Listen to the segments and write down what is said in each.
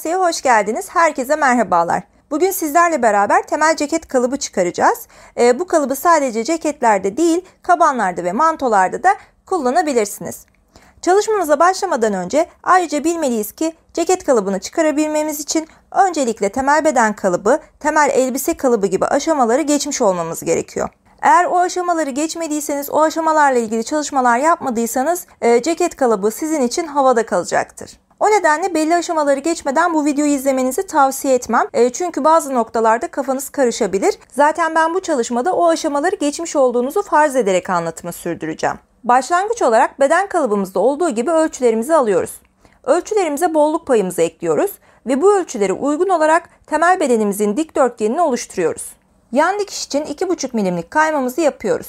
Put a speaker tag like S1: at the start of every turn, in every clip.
S1: Tavsiye'ye hoş geldiniz. Herkese merhabalar. Bugün sizlerle beraber temel ceket kalıbı çıkaracağız. Bu kalıbı sadece ceketlerde değil, kabanlarda ve mantolarda da kullanabilirsiniz. Çalışmamıza başlamadan önce ayrıca bilmeliyiz ki ceket kalıbını çıkarabilmemiz için öncelikle temel beden kalıbı, temel elbise kalıbı gibi aşamaları geçmiş olmamız gerekiyor. Eğer o aşamaları geçmediyseniz, o aşamalarla ilgili çalışmalar yapmadıysanız ceket kalıbı sizin için havada kalacaktır. O nedenle belli aşamaları geçmeden bu videoyu izlemenizi tavsiye etmem. Çünkü bazı noktalarda kafanız karışabilir. Zaten ben bu çalışmada o aşamaları geçmiş olduğunuzu farz ederek anlatımı sürdüreceğim. Başlangıç olarak beden kalıbımızda olduğu gibi ölçülerimizi alıyoruz. Ölçülerimize bolluk payımızı ekliyoruz ve bu ölçülere uygun olarak temel bedenimizin dikdörtgenini oluşturuyoruz. Yan dikiş için 2,5 milimlik kaymamızı yapıyoruz.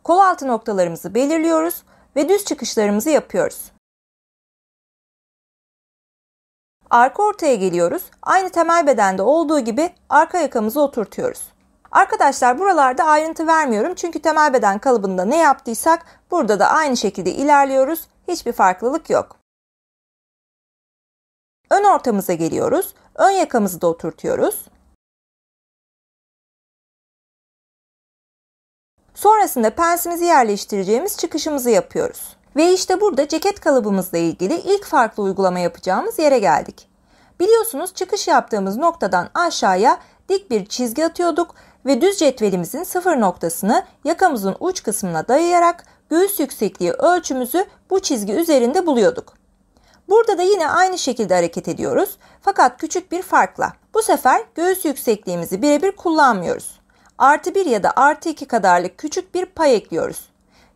S1: Kol altı noktalarımızı belirliyoruz ve düz çıkışlarımızı yapıyoruz. Arka ortaya geliyoruz. Aynı temel bedende olduğu gibi arka yakamızı oturtuyoruz. Arkadaşlar buralarda ayrıntı vermiyorum çünkü temel beden kalıbında ne yaptıysak burada da aynı şekilde ilerliyoruz. Hiçbir farklılık yok. Ön ortamıza geliyoruz. Ön yakamızı da oturtuyoruz. Sonrasında pensimizi yerleştireceğimiz çıkışımızı yapıyoruz. Ve işte burada ceket kalıbımızla ilgili ilk farklı uygulama yapacağımız yere geldik. Biliyorsunuz çıkış yaptığımız noktadan aşağıya dik bir çizgi atıyorduk ve düz cetvelimizin sıfır noktasını yakamızın uç kısmına dayayarak göğüs yüksekliği ölçümüzü bu çizgi üzerinde buluyorduk. Burada da yine aynı şekilde hareket ediyoruz fakat küçük bir farkla. Bu sefer göğüs yüksekliğimizi birebir kullanmıyoruz. Artı 1 ya da artı 2 kadarlık küçük bir pay ekliyoruz.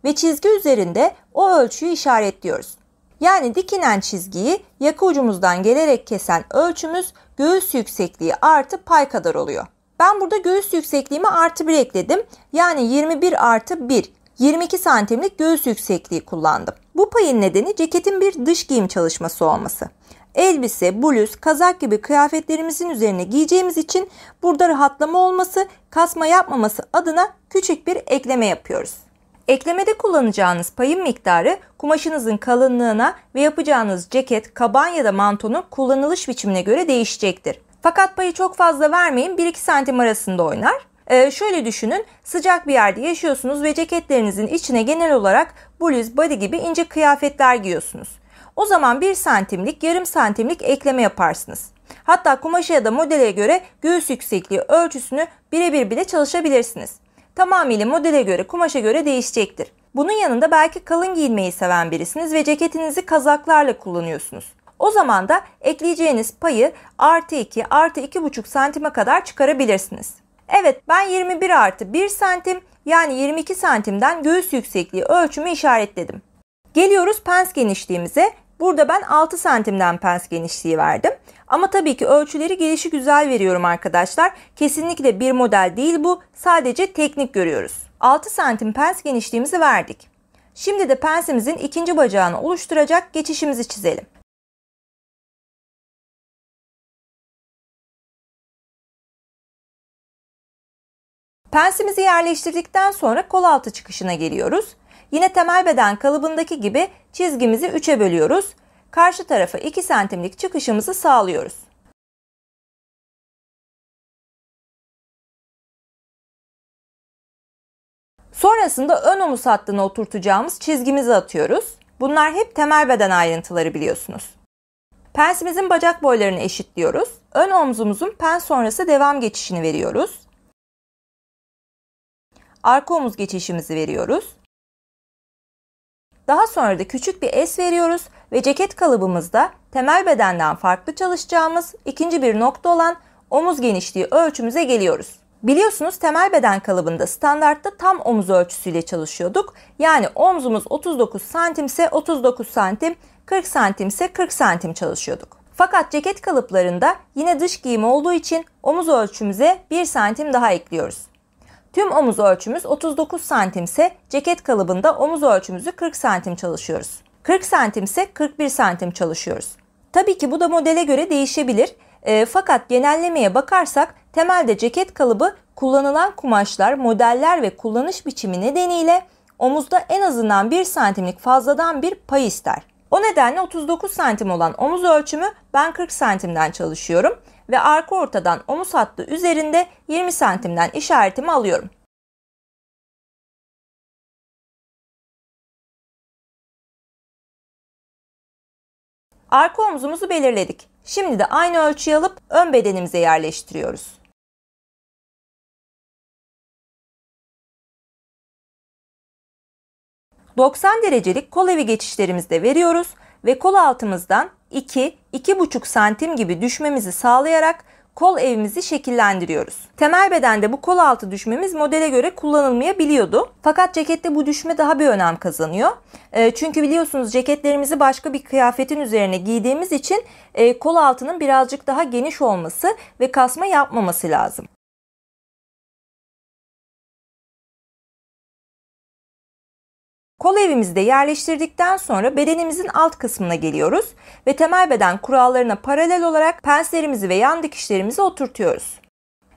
S1: Ve çizgi üzerinde o ölçüyü işaretliyoruz. Yani dikinen çizgiyi yaka ucumuzdan gelerek kesen ölçümüz göğüs yüksekliği artı pay kadar oluyor. Ben burada göğüs yüksekliğimi artı 1 ekledim. Yani 21 artı 1. 22 santimlik göğüs yüksekliği kullandım. Bu payın nedeni ceketin bir dış giyim çalışması olması. Elbise, bluz, kazak gibi kıyafetlerimizin üzerine giyeceğimiz için burada rahatlama olması, kasma yapmaması adına küçük bir ekleme yapıyoruz. Eklemede kullanacağınız payın miktarı kumaşınızın kalınlığına ve yapacağınız ceket, kaban ya da mantonun kullanılış biçimine göre değişecektir. Fakat payı çok fazla vermeyin, 1-2 santim arasında oynar. Şöyle düşünün, sıcak bir yerde yaşıyorsunuz ve ceketlerinizin içine genel olarak bluz, body gibi ince kıyafetler giyiyorsunuz. O zaman 1 santimlik, yarım santimlik ekleme yaparsınız. Hatta kumaşa ya da modele göre göğüs yüksekliği ölçüsünü birebir bile çalışabilirsiniz. Tamamıyla modele göre, kumaşa göre değişecektir. Bunun yanında belki kalın giyinmeyi seven birisiniz ve ceketinizi kazaklarla kullanıyorsunuz. O zaman da ekleyeceğiniz payı artı 2, artı 2,5 santime kadar çıkarabilirsiniz. Evet, ben 21 artı 1 santim yani 22 santimden göğüs yüksekliği ölçümü işaretledim. Geliyoruz pens genişliğimize. Burada ben 6 santimden pens genişliği verdim. Ama tabii ki ölçüleri gelişigüzel veriyorum arkadaşlar. Kesinlikle bir model değil bu. Sadece teknik görüyoruz. 6 santim pens genişliğimizi verdik. Şimdi de pensimizin ikinci bacağını oluşturacak geçişimizi çizelim. Pensimizi yerleştirdikten sonra kol altı çıkışına geliyoruz. Yine temel beden kalıbındaki gibi çizgimizi 3'e bölüyoruz. Karşı tarafa 2 santimlik çıkışımızı sağlıyoruz. Sonrasında ön omuz hattına oturtacağımız çizgimizi atıyoruz. Bunlar hep temel beden ayrıntıları biliyorsunuz. Pensimizin bacak boylarını eşitliyoruz. Ön omzumuzun pens sonrası devam geçişini veriyoruz. Arka omuz geçişimizi veriyoruz. Daha sonra da küçük bir es veriyoruz ve ceket kalıbımızda temel bedenden farklı çalışacağımız ikinci bir nokta olan omuz genişliği ölçümüze geliyoruz. Biliyorsunuz temel beden kalıbında standartta tam omuz ölçüsüyle çalışıyorduk. Yani omzumuz 39 santim ise 39 santim, 40 santim ise 40 santim çalışıyorduk. Fakat ceket kalıplarında yine dış giyim olduğu için omuz ölçümüze 1 santim daha ekliyoruz. Tüm omuz ölçümüz 39 santim ise ceket kalıbında omuz ölçümüzü 40 santim çalışıyoruz. 40 santim ise 41 santim çalışıyoruz. Tabii ki bu da modele göre değişebilir. Fakat genellemeye bakarsak temelde ceket kalıbı kullanılan kumaşlar, modeller ve kullanış biçimi nedeniyle omuzda en azından 1 santimlik fazladan bir pay ister. O nedenle 39 santim olan omuz ölçümü ben 40 santimden çalışıyorum ve arka ortadan omuz hattı üzerinde 20 santimden işaretimi alıyorum. Arka omzumuzu belirledik. Şimdi de aynı ölçüyü alıp ön bedenimize yerleştiriyoruz. ...90 derecelik kol evi geçişlerimizi de veriyoruz ve kol altımızdan 2-2,5 santim gibi düşmemizi sağlayarak kol evimizi şekillendiriyoruz. Temel bedende bu kol altı düşmemiz modele göre kullanılmayabiliyordu. Fakat cekette bu düşme daha bir önem kazanıyor. Çünkü biliyorsunuz ceketlerimizi başka bir kıyafetin üzerine giydiğimiz için kol altının birazcık daha geniş olması ve kasma yapmaması lazım. Kol evimizi de yerleştirdikten sonra bedenimizin alt kısmına geliyoruz ve temel beden kurallarına paralel olarak penslerimizi ve yan dikişlerimizi oturtuyoruz.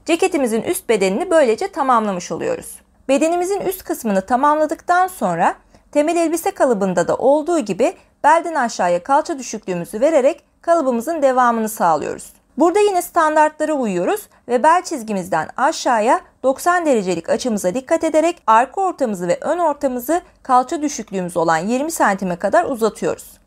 S1: Ceketimizin üst bedenini böylece tamamlamış oluyoruz. Bedenimizin üst kısmını tamamladıktan sonra temel elbise kalıbında da olduğu gibi belden aşağıya kalça düşüklüğümüzü vererek kalıbımızın devamını sağlıyoruz. Burada yine standartlara uyuyoruz ve bel çizgimizden aşağıya 90 derecelik açımıza dikkat ederek arka ortamızı ve ön ortamızı kalça düşüklüğümüz olan 20 santime kadar uzatıyoruz.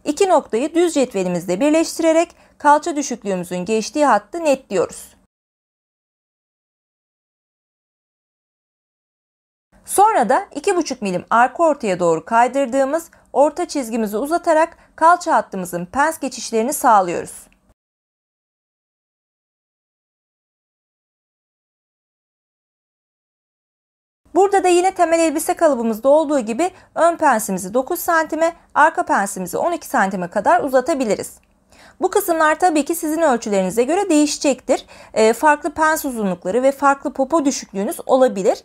S1: İki noktayı düz cetvelimizle birleştirerek kalça düşüklüğümüzün geçtiği hattı netliyoruz. Sonra da 2,5 milim arka ortaya doğru kaydırdığımız orta çizgimizi uzatarak kalça hattımızın pens geçişlerini sağlıyoruz. Burada da yine temel elbise kalıbımızda olduğu gibi ön pensimizi 9 santime, arka pensimizi 12 santime kadar uzatabiliriz. Bu kısımlar tabii ki sizin ölçülerinize göre değişecektir. Farklı pens uzunlukları ve farklı popo düşüklüğünüz olabilir.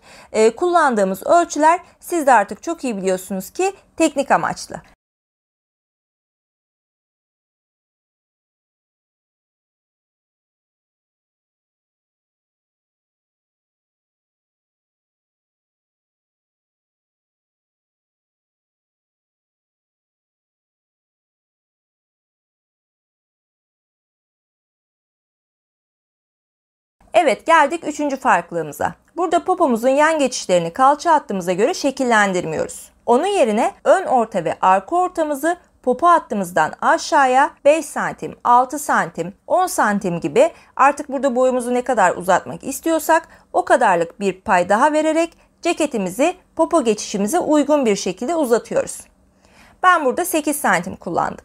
S1: Kullandığımız ölçüler siz de artık çok iyi biliyorsunuz ki teknik amaçlı. Evet, geldik 3. farklılığımıza. Burada popomuzun yan geçişlerini kalça hattımıza göre şekillendirmiyoruz. Onun yerine ön orta ve arka ortamızı popo hattımızdan aşağıya 5 santim, 6 santim, 10 santim gibi artık burada boyumuzu ne kadar uzatmak istiyorsak o kadarlık bir pay daha vererek ceketimizi popo geçişimize uygun bir şekilde uzatıyoruz. Ben burada 8 santim kullandım.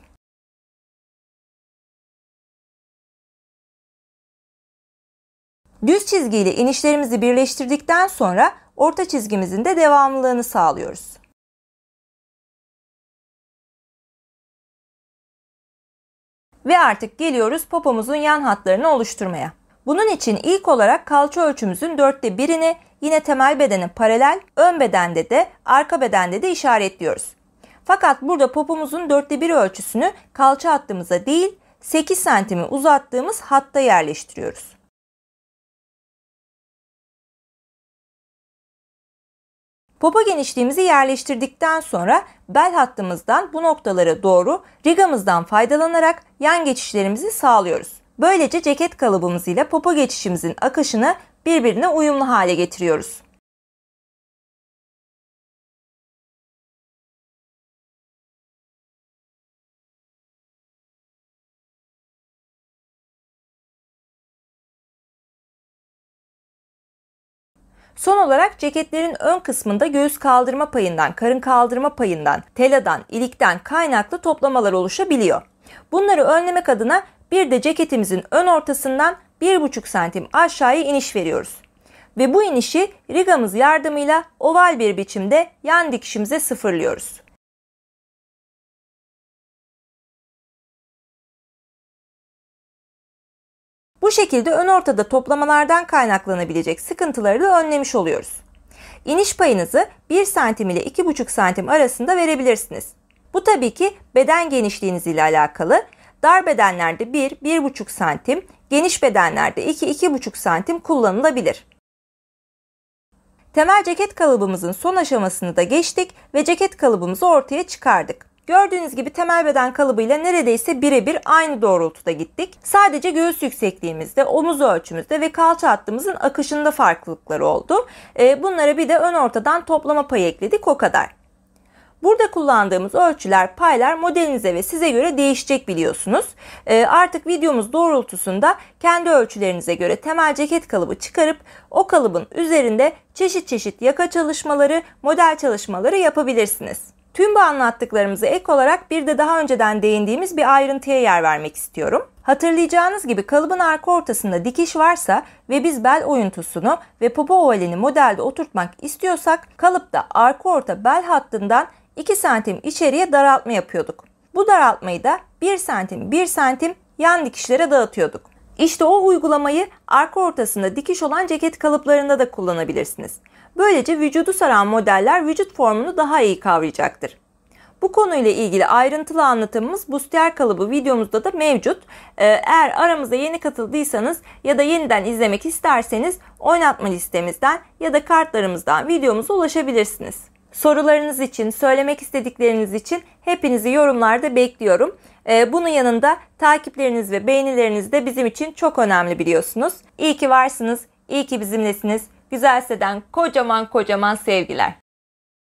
S1: Düz çizgiyle inişlerimizi birleştirdikten sonra orta çizgimizin de devamlılığını sağlıyoruz. Ve artık geliyoruz popomuzun yan hatlarını oluşturmaya. Bunun için ilk olarak kalça ölçümüzün 1/4'ini yine temel bedene paralel, ön bedende de arka bedende de işaretliyoruz. Fakat burada popomuzun 1/4 ölçüsünü kalça hattımıza değil 8 santimi uzattığımız hatta yerleştiriyoruz. Popo genişliğimizi yerleştirdikten sonra bel hattımızdan bu noktalara doğru rigamızdan faydalanarak yan geçişlerimizi sağlıyoruz. Böylece ceket kalıbımız ile popo geçişimizin akışını birbirine uyumlu hale getiriyoruz. Son olarak ceketlerin ön kısmında göğüs kaldırma payından, karın kaldırma payından, teladan, ilikten kaynaklı toplamalar oluşabiliyor. Bunları önlemek adına bir de ceketimizin ön ortasından 1,5 santim aşağıya iniş veriyoruz. Ve bu inişi rigamız yardımıyla oval bir biçimde yan dikişimize sıfırlıyoruz. Bu şekilde ön ortada toplamalardan kaynaklanabilecek sıkıntıları da önlemiş oluyoruz. İniş payınızı 1 santim ile 2,5 santim arasında verebilirsiniz. Bu tabii ki beden genişliğiniz ile alakalı. Dar bedenlerde 1-1,5 santim, geniş bedenlerde 2-2,5 santim kullanılabilir. Temel ceket kalıbımızın son aşamasını da geçtik ve ceket kalıbımızı ortaya çıkardık. Gördüğünüz gibi temel beden kalıbıyla neredeyse birebir aynı doğrultuda gittik. Sadece göğüs yüksekliğimizde, omuz ölçümüzde ve kalça hattımızın akışında farklılıkları oldu. Bunlara bir de ön ortadan toplama payı ekledik, o kadar. Burada kullandığımız ölçüler, paylar modelinize ve size göre değişecek biliyorsunuz. Artık videomuz doğrultusunda kendi ölçülerinize göre temel ceket kalıbı çıkarıp o kalıbın üzerinde çeşit çeşit yaka çalışmaları, model çalışmaları yapabilirsiniz. Tüm bu anlattıklarımıza ek olarak bir de daha önceden değindiğimiz bir ayrıntıya yer vermek istiyorum. Hatırlayacağınız gibi kalıbın arka ortasında dikiş varsa ve biz bel oyuntusunu ve popo ovalini modelde oturtmak istiyorsak kalıpta arka orta bel hattından 2 santim içeriye daraltma yapıyorduk. Bu daraltmayı da 1 santim 1 santim yan dikişlere dağıtıyorduk. İşte o uygulamayı arka ortasında dikiş olan ceket kalıplarında da kullanabilirsiniz. Böylece vücudu saran modeller vücut formunu daha iyi kavrayacaktır. Bu konuyla ilgili ayrıntılı anlatımımız bustier kalıbı videomuzda da mevcut. Eğer aramıza yeni katıldıysanız ya da yeniden izlemek isterseniz oynatma listemizden ya da kartlarımızdan videomuza ulaşabilirsiniz. Sorularınız için, söylemek istedikleriniz için hepinizi yorumlarda bekliyorum. Bunun yanında takipleriniz ve beğenileriniz de bizim için çok önemli biliyorsunuz. İyi ki varsınız, iyi ki bizimlesiniz. Güzel Se'den kocaman kocaman sevgiler.